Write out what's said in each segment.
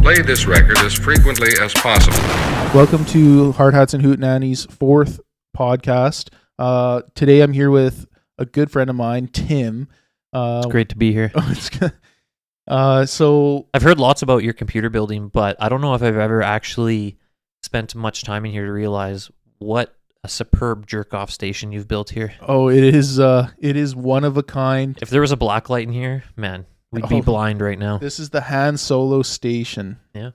Play this record as frequently as possible. Welcome to Hard Hats and Hootenanny's fourth podcast. Today I'm here with a good friend of mine, Tim. It's great to be here. So I've heard lots about your computer building, but I don't know if I've ever actually spent much time in here to realize what a superb jerk-off station you've built here. Oh, it is one of a kind. If there was a black light in here, man, we'd be blind right now. This is the Han Solo station. Yeah.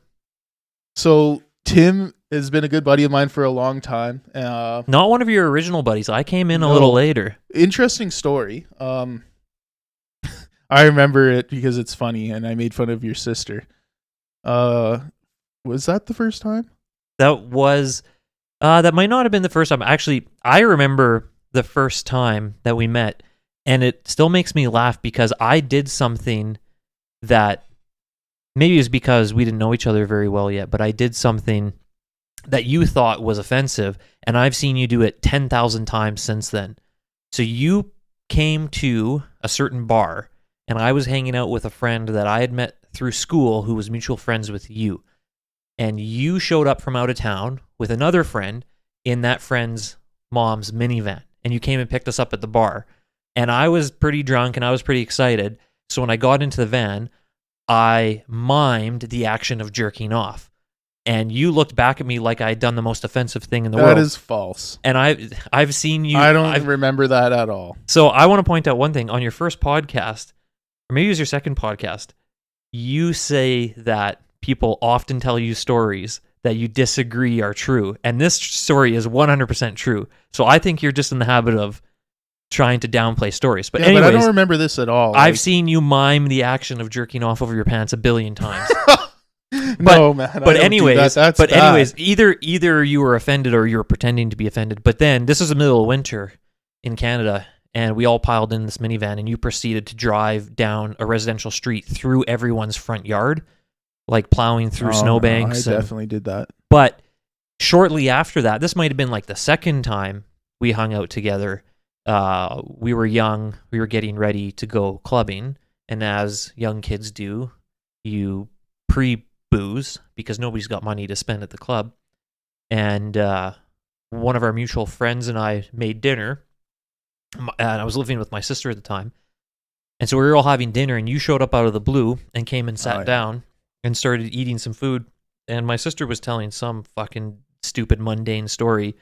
So Tim has been a good buddy of mine for a long time. Not one of your original buddies. I came in a No. little later. Interesting story. I remember it because it's funny, and I made fun of your sister. Was that the first time? That might not have been the first time. Actually, I remember the first time that we met, and it still makes me laugh because I did something that maybe it was because we didn't know each other very well yet, but I did something that you thought was offensive, and I've seen you do it 10,000 times since then. So you came to a certain bar, and I was hanging out with a friend that I had met through school who was mutual friends with you. And you showed up from out of town with another friend in that friend's mom's minivan. And you came and picked us up at the bar. And I was pretty drunk and I was pretty excited. So when I got into the van, I mimed the action of jerking off. And you looked back at me like I had done the most offensive thing in the world. That is false. And I've seen you. I don't remember that at all. So I want to point out one thing. On your first podcast, or maybe it was your second podcast, you say that people often tell you stories that you disagree are true. And this story is 100% true. So I think you're just in the habit of trying to downplay stories. But anyways, but I don't remember this at all. I've seen you mime the action of jerking off over your pants a billion times. No, man. But anyways, That's bad. either you were offended or you were pretending to be offended. But then this was the middle of winter in Canada, and we all piled in this minivan, and you proceeded to drive down a residential street through everyone's front yard, like plowing through snowbanks. I definitely did that. But shortly after that, this might have been like the second time we hung out together. We were young. We were getting ready to go clubbing. And as young kids do, you pre-booze because nobody's got money to spend at the club. And one of our mutual friends and I made dinner. And I was living with my sister at the time. And so we were all having dinner, and you showed up out of the blue and came and sat down and started eating some food. And my sister was telling some fucking stupid, mundane story,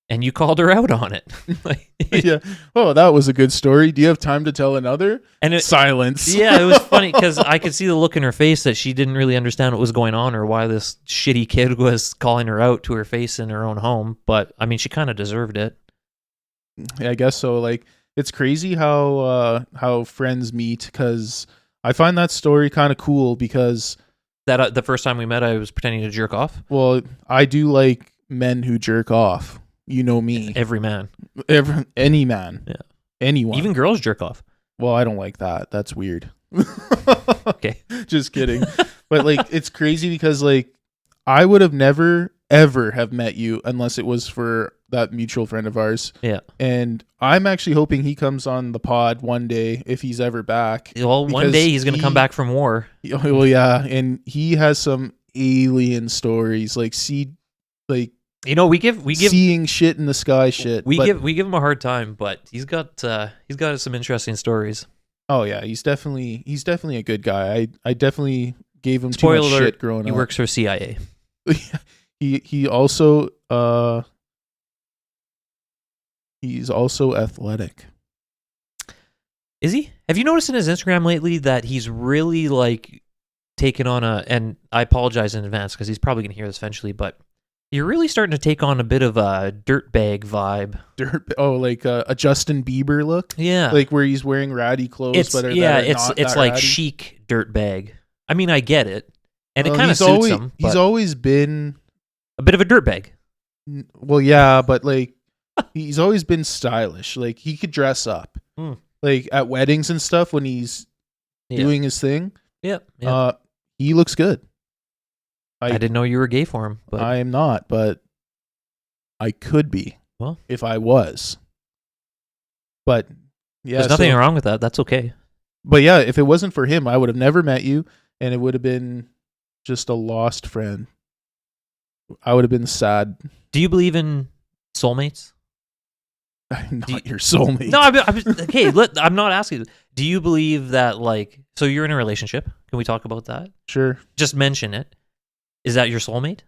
and you called her out on it. Yeah. Oh, that was a good story. Do you have time to tell another? And silence. Yeah, it was funny because I could see the look in her face that she didn't really understand what was going on or why this shitty kid was calling her out to her face in her own home. But I mean, she kind of deserved it. Yeah, I guess so. Like, it's crazy how friends meet, because I find that story kind of cool because that the first time we met, I was pretending to jerk off. Well, I do like men who jerk off. You know me. Every man. Any man. Yeah. Anyone. Even girls jerk off. Well, I don't like that. That's weird. Okay. Just kidding. But like, it's crazy because like, I would have never ever have met you unless it was for that mutual friend of ours. Yeah. And I'm actually hoping he comes on the pod one day if he's ever back. Well, one day he's going to come back from war. Well, yeah. And he has some alien stories, like we give seeing shit in the sky shit. We give him a hard time, but he's got some interesting stories. Oh yeah, he's definitely a good guy. I definitely gave him Spoiler too much alert, shit growing up. He works for CIA. He also he's also athletic. Is he? Have you noticed in his Instagram lately that he's really like taken on and I apologize in advance because he's probably going to hear this eventually, but you're really starting to take on a bit of a dirtbag vibe. Like a Justin Bieber look? Yeah. Like where he's wearing ratty clothes. It's like ratty. chic dirtbag. I mean, I get it. And it kind of suits him. He's always been a bit of a dirtbag. Well, yeah, but like he's always been stylish. Like he could dress up. Like at weddings and stuff when he's doing his thing. Yep. He looks good. I didn't know you were gay for him. But I am not, but I could be. Well, if I was. But yeah, there's nothing wrong with that. That's okay. But yeah, if it wasn't for him, I would have never met you, and it would have been just a lost friend, I would have been sad. Do you believe in soulmates? I'm not your soulmate. No, okay. I'm not asking. Do you believe that, like, so you're in a relationship? Can we talk about that? Sure. Just mention it. Is that your soulmate?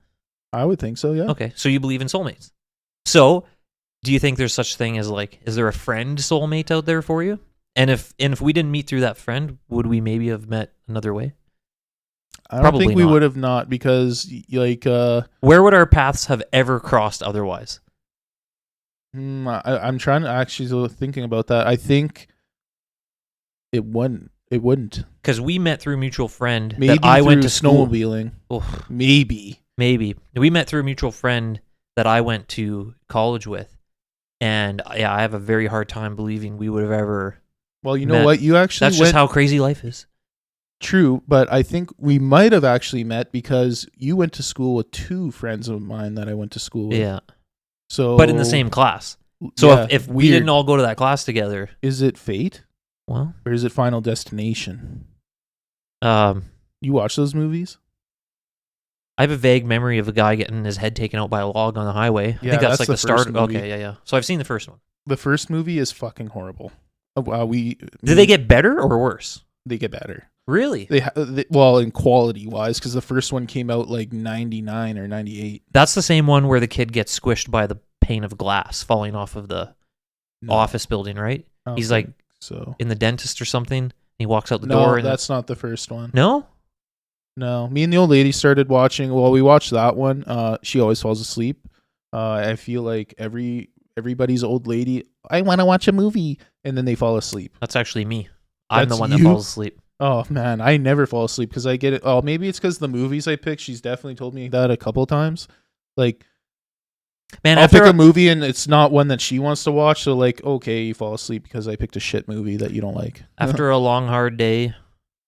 I would think so, yeah. Okay, so you believe in soulmates. So, do you think there's such thing as, like, is there a friend soulmate out there for you? And if we didn't meet through that friend, would we maybe have met another way? I don't Probably think we not. would have not, because like Where would our paths have ever crossed otherwise? I'm trying to actually thinking about that. I think it wouldn't. Because we met through a mutual friend Maybe that I through went to school. snowmobiling. Oof. Maybe. We met through a mutual friend that I went to college with, and yeah, I have a very hard time believing we would have ever. Well, you know met. what? You actually That's just how crazy life is. True, but I think we might have actually met because you went to school with two friends of mine that I went to school with. Yeah, So, but in the same class. So yeah, if we weird. didn't all go to that class together, Is it fate well, or is it Final Destination? um, You watch those movies? I have a vague memory of a guy getting his head taken out by a log on the highway. I Yeah, think that's that's like the the start. first movie. Okay, yeah. So I've seen the first one. The first movie is fucking horrible. Did they get better or worse? They get better. Really? Well, in quality wise, because the first one came out like 99 or 98. That's the same one where the kid gets squished by the pane of glass falling off of the No, office building, right? I don't He's think like so. in the dentist or something. He walks out the No, door. And that's not the first one. no? No, me and the old lady started watching. Well, we watched that one. She always falls asleep. I feel like everybody's old lady. I want to watch a movie, and then they fall asleep. That's actually me. I'm the That's one that you? falls asleep. Oh man, I never fall asleep because I get it. Oh, maybe it's because the movies I pick. She's definitely told me that a couple times. Like, Man, I'll after pick a movie and it's not one that she wants to watch. So like, okay, you fall asleep because I picked a shit movie that you don't like. after a long hard day,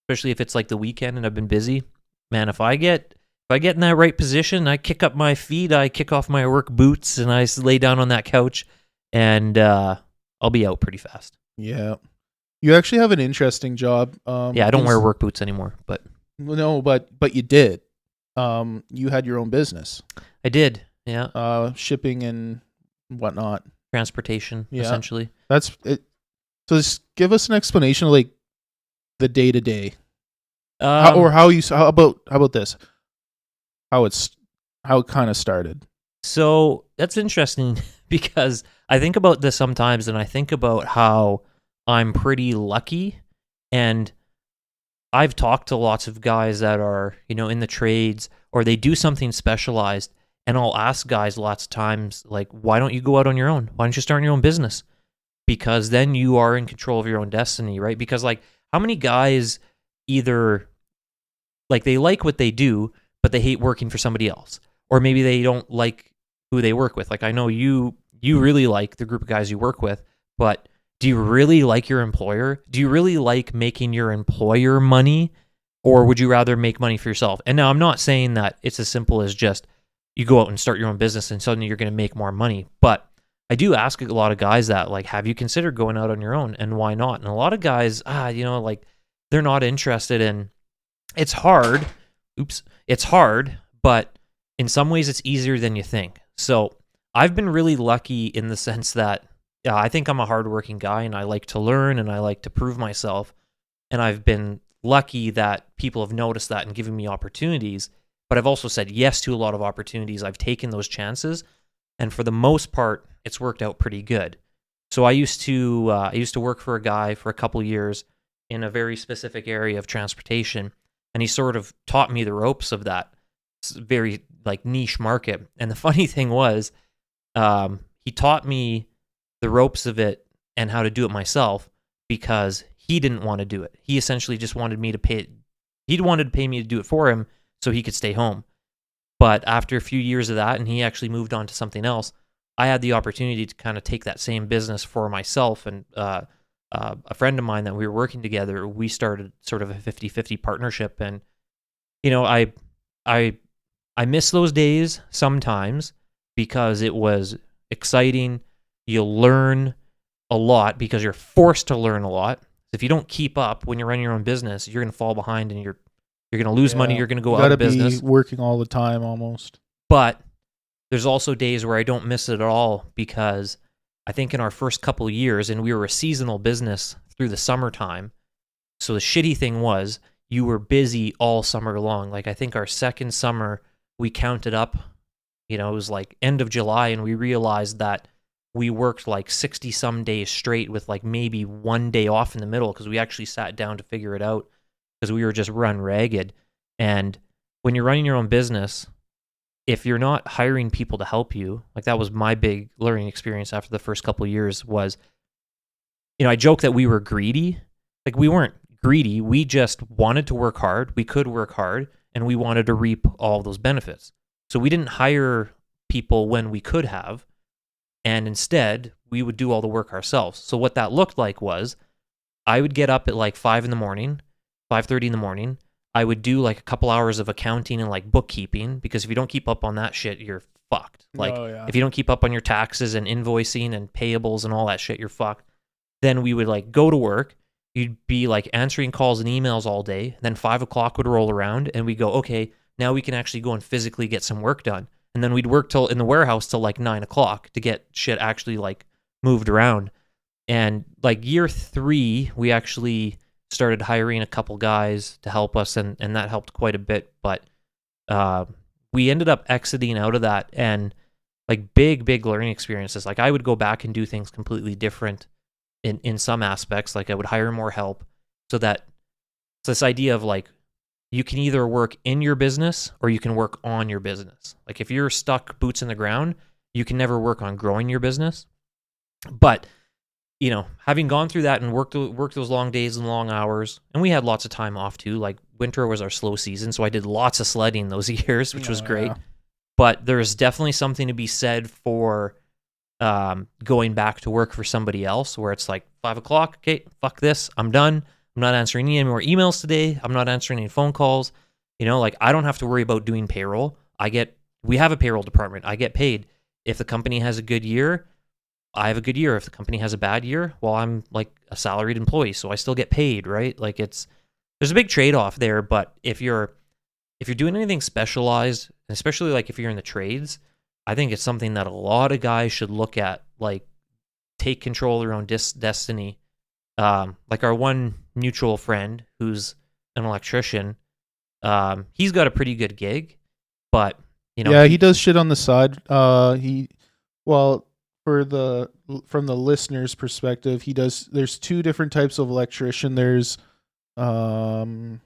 especially if it's like the weekend and I've been busy, man, if I get in that right position, I kick up my feet, I kick off my work boots, and I lay down on that couch, and I'll be out pretty fast. Yeah, you actually have an interesting job. Yeah, I don't wear work boots anymore, but No, but you did. You had your own business, I did. Yeah, shipping and whatnot. transportation Yeah. essentially. That's it. So just give us an explanation of like the day to day, or how about this? How it kind of started. So that's interesting because I think about this sometimes, and I think about how I'm pretty lucky, and I've talked to lots of guys that are, in the trades, or they do something specialized, and I'll ask guys lots of times, like, why don't you go out on your own? Why don't you start your own business? Because then you are in control of your own destiny, right? Because, like, how many guys either, like, they like what they do, but they hate working for somebody else, or maybe they don't like who they work with. Like, I know you really like the group of guys you work with, but do you really like your employer? Do you really like making your employer money, or would you rather make money for yourself? And now I'm not saying that it's as simple as just you go out and start your own business and suddenly you're going to make more money, but I do ask a lot of guys that, like, have you considered going out on your own, and why not? And a lot of guys, like, they're not interested in. It's hard. It's hard, but in some ways it's easier than you think. So I've been really lucky in the sense that I think I'm a hardworking guy, and I like to learn, and I like to prove myself. And I've been lucky that people have noticed that and given me opportunities. But I've also said yes to a lot of opportunities. I've taken those chances, and for the most part, it's worked out pretty good. So I used to work for a guy for a couple years in a very specific area of transportation, and he sort of taught me the ropes of that very, like, niche market. And the funny thing was, he taught me the ropes of it and how to do it myself because he didn't want to do it. He essentially just wanted me to pay. He wanted to pay me to do it for him so he could stay home. But after a few years of that, and he actually moved on to something else, I had the opportunity to kind of take that same business for myself. And a friend of mine that we were working together, we started sort of a 50-50 partnership. And, I miss those days sometimes because it was exciting. You learn a lot because you're forced to learn a lot. If you don't keep up when you're running your own business, you're going to fall behind and you're You're going to lose money. Yeah. You're going to go You out of gotta business. be working all the time almost. But there's also days where I don't miss it at all because I think in our first couple of years, and we were a seasonal business through the summertime. So the shitty thing was you were busy all summer long. Like I think our second summer, we counted up, it was like end of July, and we realized that we worked like 60 some days straight with like maybe one day off in the middle because we actually sat down to figure it out because we were just run ragged. And when you're running your own business, if you're not hiring people to help you, like that was my big learning experience after the first couple of years was, I joke that we were greedy. Like we weren't greedy. We just wanted to work hard. We could work hard and we wanted to reap all those benefits. So we didn't hire people when we could have. And instead, we would do all the work ourselves. So what that looked like was I would get up at like 5 in the morning, 5:30 in the morning. I would do like a couple hours of accounting and like bookkeeping because if you don't keep up on that shit, you're fucked. Like if you don't keep up on your taxes and invoicing and payables and all that shit, you're fucked. Then we would like go to work. You'd be like answering calls and emails all day. Then 5 o'clock would roll around and we go, okay, now we can actually go and physically get some work done. And then we'd work in the warehouse till like 9 o'clock to get shit actually like moved around. And like year 3, we actually started hiring a couple guys to help us, and that helped quite a bit. But we ended up exiting out of that, and like big learning experiences. Like I would go back and do things completely different in some aspects. Like I would hire more help so that it's this idea of like, you can either work in your business or you can work on your business. Like if you're stuck boots in the ground, you can never work on growing your business. But, having gone through that and worked those long days and long hours, and we had lots of time off too. Like winter was our slow season, so I did lots of sledding those years, which was great. Yeah. But there's definitely something to be said for going back to work for somebody else where it's like 5 o'clock, okay, fuck this, I'm done. I'm not answering any more emails today. I'm not answering any phone calls. Like I don't have to worry about doing payroll. We have a payroll department. I get paid. If the company has a good year, I have a good year. If the company has a bad year, well, I'm like a salaried employee, so I still get paid, right? Like there's a big trade-off there, but if you're doing anything specialized, especially like if you're in the trades, I think it's something that a lot of guys should look at, like take control of their own destiny. Like our one mutual friend who's an electrician, he's got a pretty good gig, but he does shit on the side. From the listener's perspective, there's 2 different types of electrician. There's there's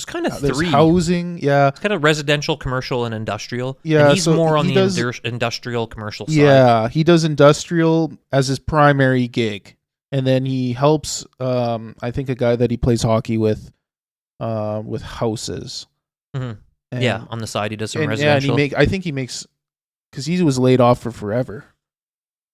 kind of there's 3 housing, yeah. It's kind of residential, commercial, and industrial. Yeah, and he's so more on he the does- industrial commercial side. Yeah, he does industrial as his primary gig, and then he helps. I think a guy that he plays hockey with houses. Mhm. And- Yeah, on the side he does some and residential. I think he makes, because he was laid off for forever,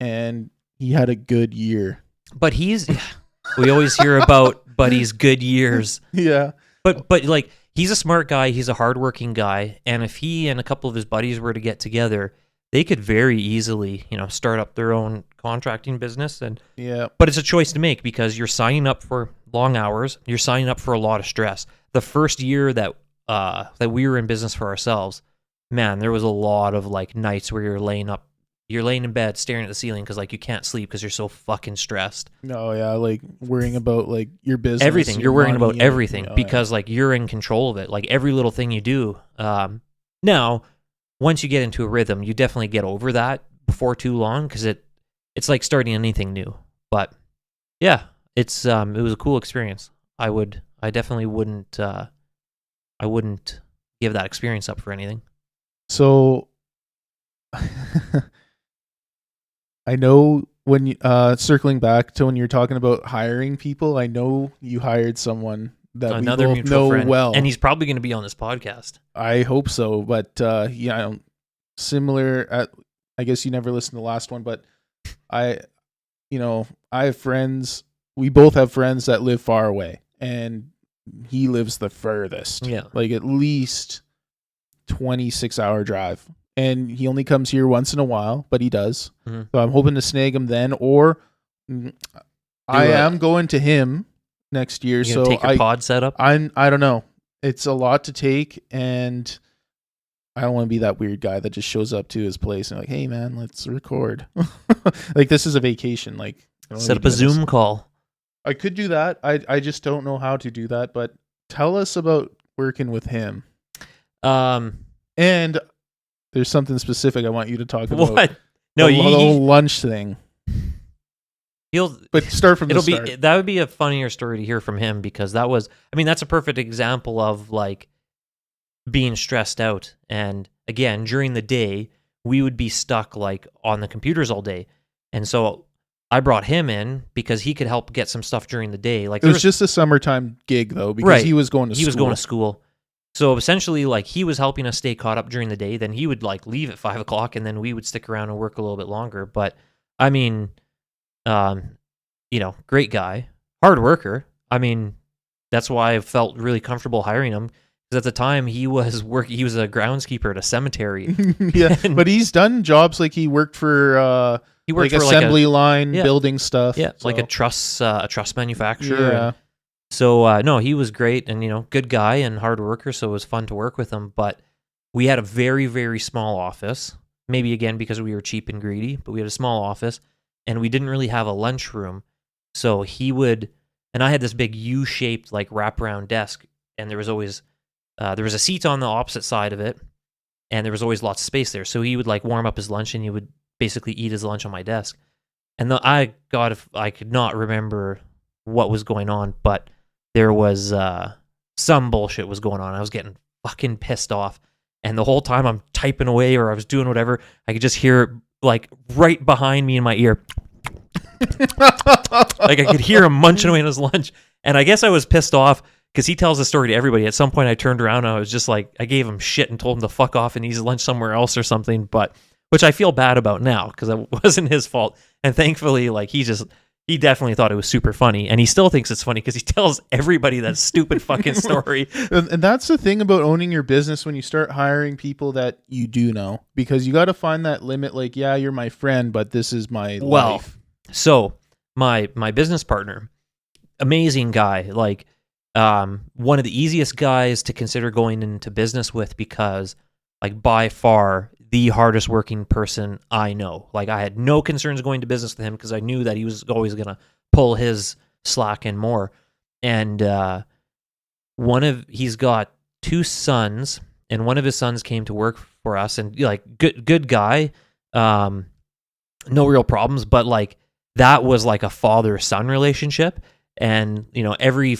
and he had a good year. But we always hear about Buddy's good years. Yeah, But like he's a smart guy, he's a hardworking guy, and if he and a couple of his buddies were to get together, they could very easily, start up their own contracting business. But it's a choice to make because you're signing up for long hours, you're signing up for a lot of stress. The first year that we were in business for ourselves, man, there was a lot of like nights where you're laying in bed staring at the ceiling because like you can't sleep because you're so fucking stressed. No, yeah, like worrying about like your business, Everything. You're worrying about everything Oh, because like you're in control of it. Like every little thing you do. Now, once you get into a rhythm, you definitely get over that before too long because it's like starting anything new. But yeah, it was a cool experience. I definitely wouldn't give that experience up for anything. So I know when you, circling back to when you're talking about hiring people, I know you hired someone that Another we both mutual know friend, well, and he's probably going to be on this podcast. I hope so. But similar. I guess you never listened to the last one, but I have friends. We both have friends that live far away, and he lives the furthest. Yeah, like at least 26-hour drive. And he only comes here once in a while, but he does. Mm-hmm. So I'm hoping to snag him then, or I am going to him next year. You so take your pod setup. I don't know. it's a lot to take, and I don't want to be that weird guy that just shows up to his place and like, hey man, let's record. Like this is a vacation. Like I don't wanna Set be up a doing this. Zoom call. I could do that. I just don't know how to do that. But tell us about working with him. And there's something specific I want you to talk about. What? No, the whole lunch thing. But start from the start. That would be a funnier story to hear from him, because that's a perfect example of like being stressed out. And again, during the day, we would be stuck like on the computers all day. And so I brought him in because he could help get some stuff during the day. Like it was just a summertime gig though, because Right. he was going to school. He was going to school. So essentially, like, he was helping us stay caught up during the day. Then he would like leave at 5 o'clock, and then we would stick around and work a little bit longer. But I mean, great guy, hard worker. I mean, that's why I felt really comfortable hiring him, because at the time he was a groundskeeper at a cemetery. Yeah, but he's done jobs like he worked for He worked like for assembly line yeah. building stuff. Yeah, so. like a truss manufacturer. Yeah. So no, he was great, and good guy and hard worker. So it was fun to work with him. But we had a very, very small office. Maybe again because we were cheap and greedy, but we had a small office, and we didn't really have a lunchroom. So he would, and I had this big U-shaped like wraparound desk, and there was always there was a seat on the opposite side of it, and there was always lots of space there. So he would like warm up his lunch, and he would basically eat his lunch on my desk. And I could not remember what was going on, but there was some bullshit was going on. I was getting fucking pissed off, and the whole time I'm typing away or I was doing whatever, I could just hear like right behind me in my ear. Like I could hear him munching away on his lunch, and I guess I was pissed off because he tells the story to everybody. At some point, I turned around and I was just like, I gave him shit and told him to fuck off and eat his lunch somewhere else or something. But which I feel bad about now because it wasn't his fault, and thankfully, like he definitely thought it was super funny, and he still thinks it's funny because he tells everybody that stupid fucking story. And that's the thing about owning your business when you start hiring people that you do know, because you got to find that limit. Like, yeah, you're my friend, but this is my life. So my business partner, amazing guy, like one of the easiest guys to consider going into business with, because like by far the hardest working person I know. Like I had no concerns going to business with him because I knew that he was always going to pull his slack and more. And he's got 2 sons, and one of his sons came to work for us, and like good guy, no real problems, but like that was like a father-son relationship. And every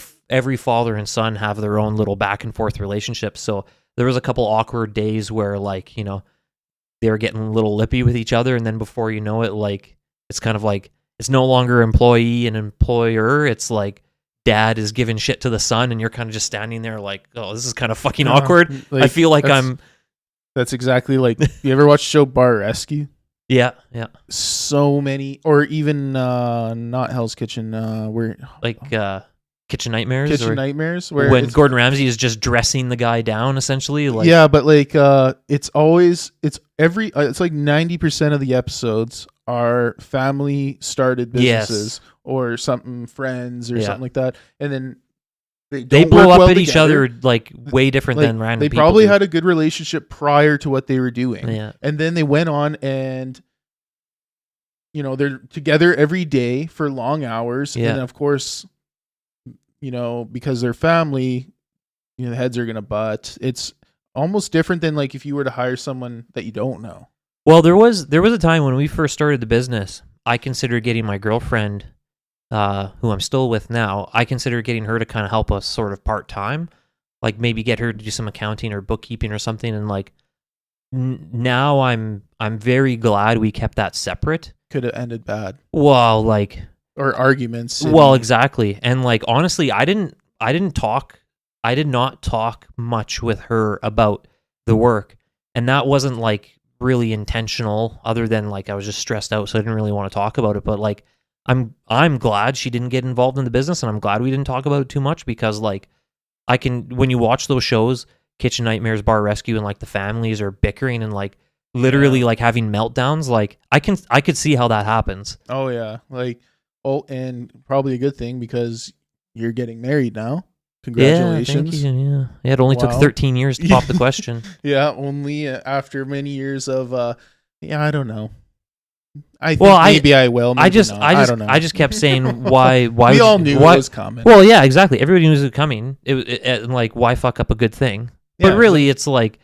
father and son have their own little back and forth relationship. So there was a couple awkward days where like they were getting a little lippy with each other, and then before you know it, like it's kind of like it's no longer employee and employer. It's like dad is giving shit to the son, and you're kind of just standing there like, oh, this is kind of fucking awkward. Like, I feel like that's exactly like, you ever watch the show Bar Rescue? Yeah. So many, or even not Hell's Kitchen, where like Kitchen Nightmares. Nightmares, where when Gordon Ramsay is just dressing the guy down, essentially. Like, yeah, but like it's like 90% of the episodes are family started businesses or something, friends or something like that, and then they blow up well at each together. other like way different than random They people probably do. had a good relationship prior to what they were doing. Yeah. And then they went on and they're together every day for long hours. Yeah. And of course, because they're family, the heads are going to butt. It's almost different than like if you were to hire someone that you don't know. Well, there was a time when we first started the business, I considered getting my girlfriend, who I'm still with now, I considered getting her to kind of help us sort of part-time, like maybe get her to do some accounting or bookkeeping or something. And like now I'm very glad we kept that separate. Could have ended bad. Well, like, or arguments. Well, exactly. And like honestly, I did not talk much with her about the work, and that wasn't like really intentional, other than like I was just stressed out, so I didn't really want to talk about it. But like I'm glad she didn't get involved in the business, and I'm glad we didn't talk about it too much, because like when you watch those shows, Kitchen Nightmares, Bar Rescue, and like the families are bickering and like literally like having meltdowns, like I could see how that happens. Oh yeah. Like, and probably a good thing because you're getting married now. Congratulations. Yeah, thank you. Yeah, it only took Wow. 13 years to pop the question. Yeah, only after many years of I don't know. I think Well, maybe I will. Maybe not. I don't know. I just kept saying why we would all you, knew why, it was coming. Well, yeah, exactly. Everybody knew it was coming. And like, why fuck up a good thing? But Yeah, really, it's like,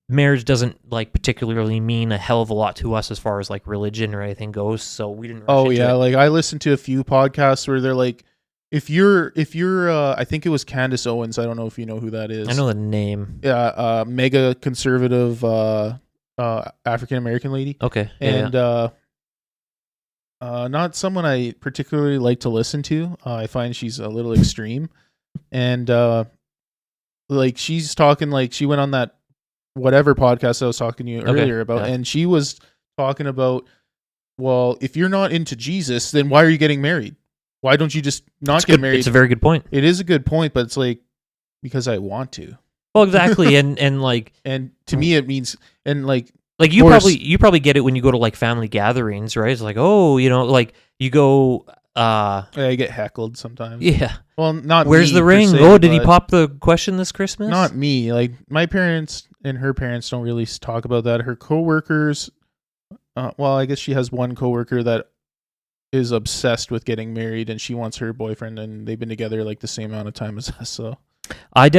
marriage doesn't like particularly mean a hell of a lot to us as far as like religion or anything goes. So we didn't. Rush into it. Like I listened to a few podcasts where they're like, if you're I think it was Candace Owens. I don't know if you know who that is. I know the name. Yeah, mega conservative African American lady. Okay, And not someone I particularly like to listen to. I find she's a little extreme, and like she's talking like she went on that whatever podcast I was talking to you earlier about, and she was talking about, well, if you're not into Jesus, then why are you getting married? Why don't you just not get married? It's a very good point. It is a good point, but it's like, because I want to. Well, exactly, and like, and to me it means, and like you probably get it when you go to like family gatherings, right? It's like, oh, like you go. I get heckled sometimes. Yeah. Well, not. Where's me the ring? per se, Did he pop the question this Christmas? Not me. Like my parents and her parents don't really talk about that. Her coworkers. Well, I guess she has one coworker that is obsessed with getting married, and she wants her boyfriend, and they've been together like the same amount of time as us. So, I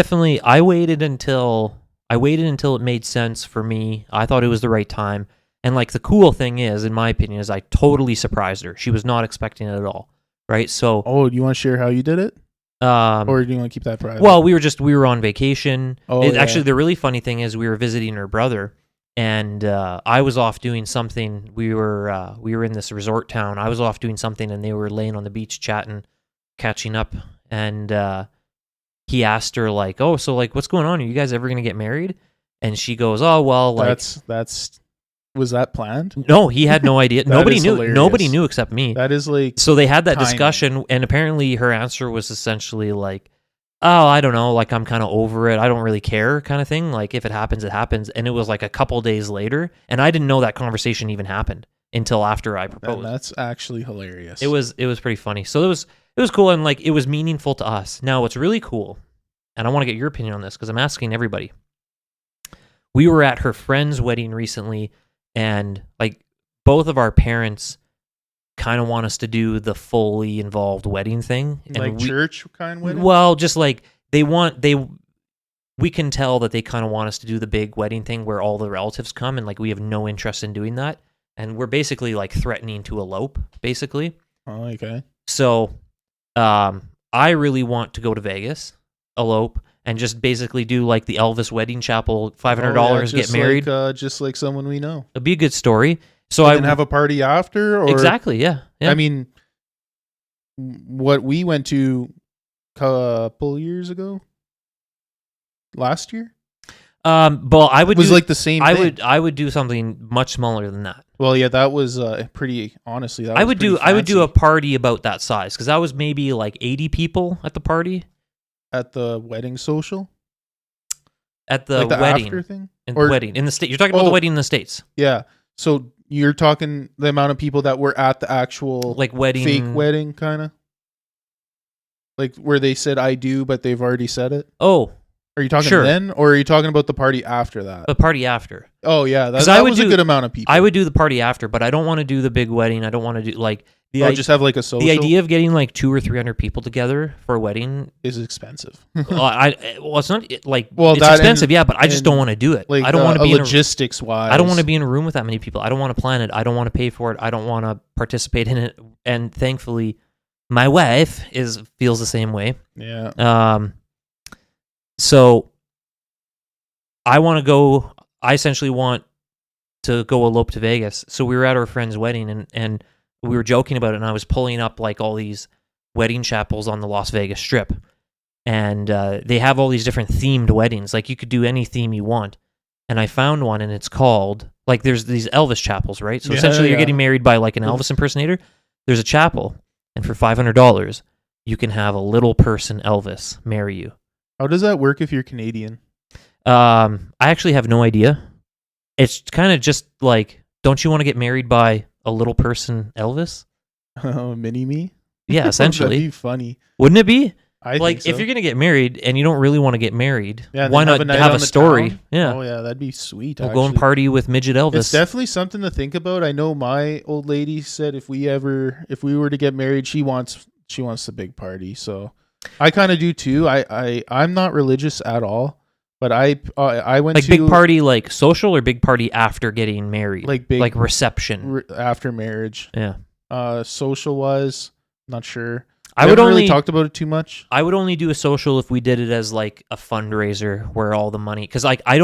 waited until it made sense for me. I thought it was the right time. And like the cool thing is, in my opinion, is I totally surprised her. She was not expecting it at all, right? So, do you want to share how you did it, or do you want to keep that private? Well, we were on vacation. Yeah. Actually, the really funny thing is we were visiting her brother, and I was off doing something. We were in this resort town. I was off doing something, and they were laying on the beach chatting, catching up, and he asked her like, "Oh, so like, what's going on? Are you guys ever gonna get married?" And she goes, "Oh, well, like that's." Was that planned? No, he had no idea. Nobody knew. Hilarious. Nobody knew except me. That is like. So they had that timing. discussion, and apparently her answer was essentially like, "Oh, I don't know. Like I'm kind of over it. I don't really care," kind of thing. Like if it happens, it happens. And it was like a couple days later, and I didn't know that conversation even happened until after I proposed. And that's actually hilarious. It was pretty funny. So it was cool, and like it was meaningful to us. Now what's really cool, and I want to get your opinion on this because I'm asking everybody. We were at her friend's wedding recently. And like both of our parents kind of want us to do the fully involved wedding thing, and like church kind wedding. Well, just like we can tell that they kind of want us to do the big wedding thing where all the relatives come, and like we have no interest in doing that, and we're basically like threatening to elope, basically. Oh, okay. So, I really want to go to Vegas, elope. And just basically do like the Elvis wedding chapel, $500, get married. Just like someone we know. It'd be a good story. So I have a party after, or exactly, yeah. I mean, what we went to a couple years ago, last year. Well, I would like the same. I would do something much smaller than that. Well, yeah, that was pretty. Honestly, that I would do a party about that size because that was maybe like 80 people at the party. At the wedding social? At the like the wedding. After thing? Wedding. In the States. You're talking about the wedding in the States. Yeah. So you're talking the amount of people that were at the actual like wedding. Fake wedding, kind of? Like where they said I do, but they've already said it? Oh. Are you talking then? Or are you talking about the party after that? The party after. Oh, yeah. That was a good amount of people. I would do the party after, but I don't want to do the big wedding. I don't want to do like... just have like a social. The idea of getting like 200 or 300 people together for a wedding is expensive. It's not like it's expensive, but I just don't want to do it. Like I don't want to be logistics wise. I don't want to be in a room with that many people. I don't want to plan it. I don't want to pay for it. I don't want to participate in it. And thankfully, my wife feels the same way. Yeah. So I want to go. I essentially want to go elope to Vegas. So we were at our friend's wedding, and we were joking about it, and I was pulling up like all these wedding chapels on the Las Vegas Strip, and they have all these different themed weddings. Like you could do any theme you want, and I found one, and it's called like there's these Elvis chapels, right? So essentially, you're getting married by like an Elvis impersonator. There's a chapel, and for $500, you can have a little person Elvis marry you. How does that work if you're Canadian? I actually have no idea. It's kind of just like, don't you want to get married by a little person Elvis? Mini me? Yeah, essentially. That'd be funny. Wouldn't it be? I Like, think so. if you're gonna get married and you don't really want to get married, Yeah, and why then not night have on a the story? town. Yeah, Oh yeah, that'd be sweet. we'll go and actually. party with midget Elvis. It's definitely something to think about. I know my old lady said if we were to get married, she wants the big party. So I kind of do too. I'm not religious at all, but I went like to big party, like social, or big party after getting married, like big like reception. after marriage. Yeah, Social wise, not sure. I We would haven't only really talked about it too much. I would only do a social if we did it as like a fundraiser where all the money, because like I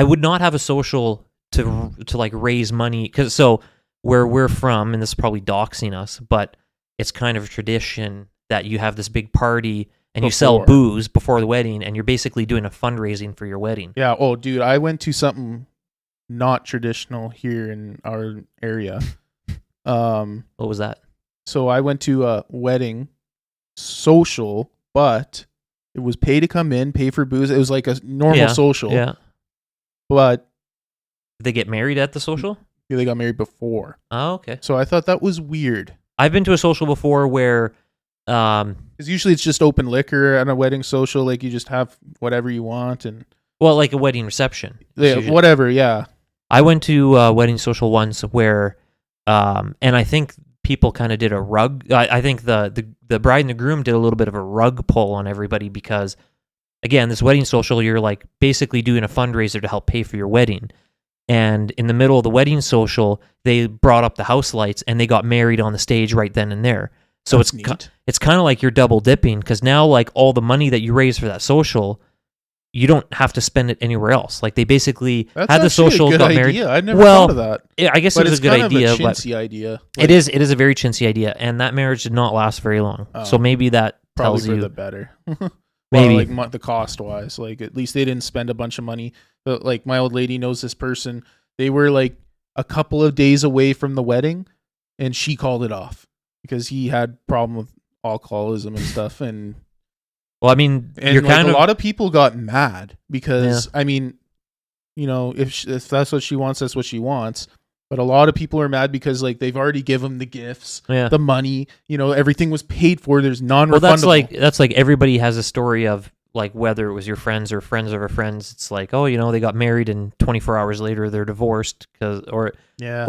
would not have a social to like raise money, because so where we're from, and this is probably doxing us, but it's kind of a tradition that you have this big party and you sell Before. booze before the wedding, and you're basically doing a fundraising for your wedding. Yeah. Oh, dude, I went to something not traditional here in our area. What was that? So I went to a wedding social, but it was pay to come in, pay for booze. It was like a normal Yeah, social, Yeah. but Did they get married at the social? they got married before. Oh, okay. So I thought that was weird I've been to a social before where because usually it's just open liquor at a wedding social. Like you just have whatever you want and well, like a wedding reception. yeah, Usually- whatever. Yeah. I went to a wedding social once where, and I think people kind of did a rug. I think the bride and the groom did a little bit of a rug pull on everybody because, again, this wedding social, you're like basically doing a fundraiser to help pay for your wedding. And in the middle of the wedding social, they brought up the house lights and they got married on the stage right then and there. So That's it's neat. it's kind of like you're double dipping because now like all the money that you raise for that social, you don't have to spend it anywhere else. Like they basically That's had the actually social, a good got idea. married. I'd never Well, thought of that. Yeah, I guess But it was it's a good kind idea, of a but chintzy idea. it is a very chintzy idea, and that marriage did not last very long. Oh. So maybe that Probably tells for you the better. Maybe. Well, like the cost wise, like at least they didn't spend a bunch of money. But like my old lady knows this person. They were like a couple of days away from the wedding, and she called it off because he had problem with alcoholism and stuff. And Well, I mean, you're like kind a of lot of people got mad because I mean, you know, if that's what she wants, that's what she wants. But a lot of people are mad because like they've already given them the gifts, yeah. the money. You know, everything was paid for. There's non-refundable. Well, that's like everybody has a story of like whether it was your friends or friends of a friends. It's like, oh, you know, they got married and 24 hours later they're divorced or I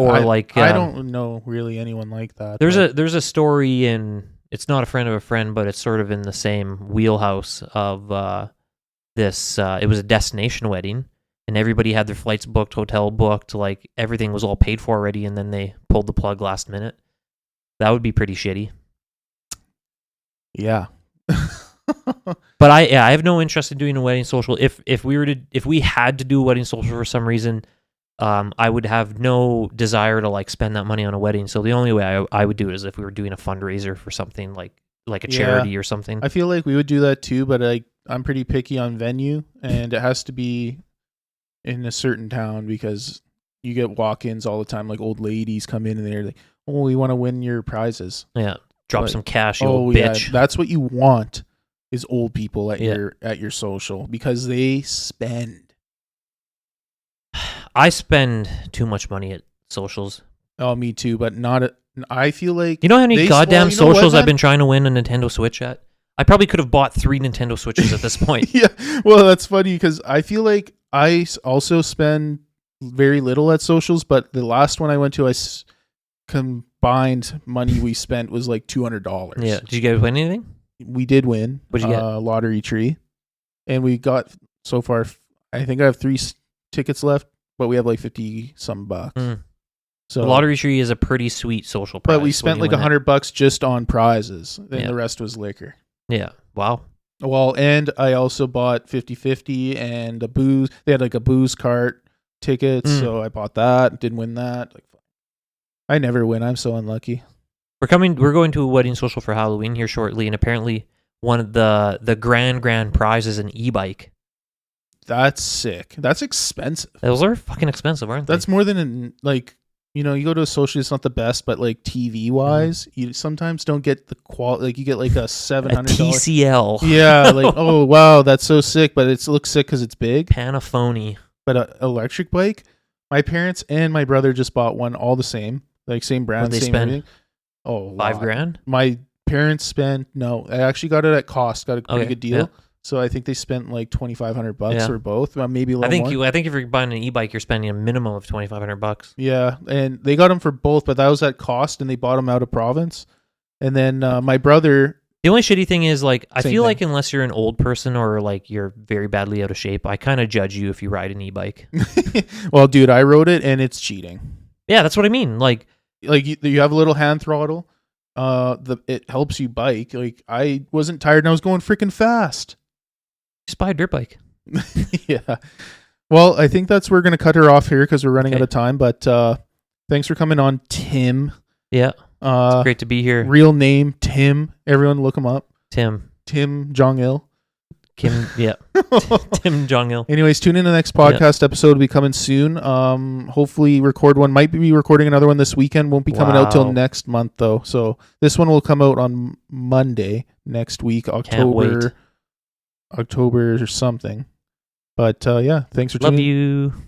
don't know really anyone like that. there's a story in, it's not a friend of a friend, but it's sort of in the same wheelhouse of this. It was a destination wedding. And everybody had their flights booked, hotel booked, like everything was all paid for already, and then they pulled the plug last minute. That would be pretty shitty. Yeah. But I have no interest in doing a wedding social. If we had to do a wedding social for some reason, I would have no desire to like spend that money on a wedding. So the only way I would do it is if we were doing a fundraiser for something like a charity or something. I feel like we would do that too, but I'm pretty picky on venue, and it has to be in a certain town because you get walk-ins all the time. Like old ladies come in and they're like, "Oh, we want to win your prizes." Yeah, drop Like, some cash, you old bitch. Yeah, that's what you want is old people at your social because they spend. I spend too much money at socials. Oh, me too, but not. I feel like You know how many goddamn you know what, socials I've man? been trying to win a Nintendo Switch at? I probably could have bought 3 Nintendo Switches at this point. Yeah, well, that's funny because I feel like I also spend very little at socials, but the last one I went to, combined money we spent was like $200. Yeah. Did you guys win anything? We did win. What'd you get? Lottery tree, and we got so far. I think I have 3 tickets left, but we have like 50 some bucks. Mm. So The lottery tree is a pretty sweet social prize. but we when spent you like win it. $100 just on prizes, and Yeah. the rest was liquor. Yeah. Wow. Well, and I also bought 50/50 and a booze. They had like a booze cart tickets, Mm. so I bought that. Didn't win that. Like, I never win. I'm so unlucky. We're going to a wedding social for Halloween here shortly, and apparently one of the grand prize is an e-bike. That's sick. That's expensive. Those are fucking expensive, aren't they? That's more than you know, you go to a social, it's not the best, but like TV wise, you sometimes don't get the quality. Like you get like a a $700. TCL. Yeah, like oh wow, that's so sick, but it looks sick because it's big. Panaphony. But an electric bike, my parents and my brother just bought one, all the same, like same brand, What'd they same spend? everything. Oh, a $5 lot. grand? My parents spent I actually got it at cost. Got a pretty Okay, good deal. yeah. So I think they spent like $2,500 Yeah. for both, maybe a little more. I think if you're buying an e-bike, you're spending a minimum of $2,500. Yeah, and they got them for both, but that was at cost, and they bought them out of province. And then my brother, The only shitty thing is, like, I Same feel thing. like unless you're an old person or like you're very badly out of shape, I kind of judge you if you ride an e-bike. well, dude, I rode it, and it's cheating. Yeah, that's what I mean. Like You have a little hand throttle. It helps you bike. Like, I wasn't tired, and I was going freaking fast. just buy a dirt bike. Yeah. Well, I think we're gonna cut her off here because we're running out of time. But thanks for coming on, Tim. Yeah, it's great to be here. Real name Tim. Everyone look him up. Tim Jong Ill. Kim. Yeah, Tim Jong Il. Anyways, tune in to the next podcast episode. Will be coming soon. Hopefully record one. Might be recording another one this weekend. Won't be coming out till Wow. next month though. So this one will come out on Monday next week, Can't wait. October or something. But yeah, thanks for Love tuning in. you.